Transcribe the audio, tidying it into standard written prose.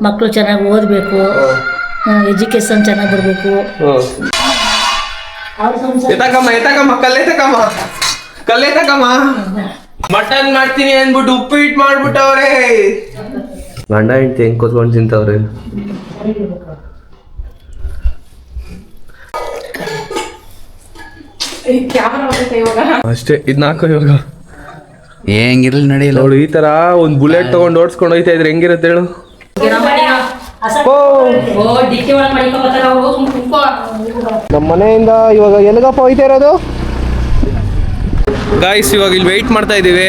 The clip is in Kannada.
ಮಕ್ಕಳು ಚೆನ್ನಾಗಿ ಓದಬೇಕು, ಎಜುಕೇಶನ್ ಚೆನ್ನಾಗಿ ಬರಬೇಕು. ಕಲ್ಲೆ ತಕಮ್ಮ ಮಟನ್ ಮಾಡ್ತೀನಿ ಅಂದ್ಬಿಟ್ಟು ಉಪ್ಪಿಟ್ಟು ಮಾಡ್ಬಿಟ್ಟವ್ರೆ. ಗಂಡ ಹೆಂಡ್ತಿ ಹೆಂಗ್ ಕೂತ್ಕೊಂಡು ತಿಂತವ್ರೆ. ಅಷ್ಟೇ ಇದ್ನ ಹಾಕೋ ಇವಾಗ. ಹೆಂಗಿರಲಿ ನಡೆಯಲ್ಲ ನೋಡು, ಈ ತರ ಒಂದ್ ಬುಲೆಟ್ ತಗೊಂಡು ಓಡಿಸ್ಕೊಂಡು ಹೋಯ್ತಾ ಇದ್ರೆ ಹೆಂಗಿರುತ್ತೆ ಹೇಳು. ನಮ್ಮ ಮನೆಯಿಂದ ಇವಾಗ ಎಲ್ಗಪ್ಪ ಹೋಯ್ತಾ ಇರೋದು? ಗಾಯ್ಸ್ ಇವಾಗ ಇಲ್ಲಿ ವೆಯ್ಟ್ ಮಾಡ್ತಾ ಇದೀವಿ.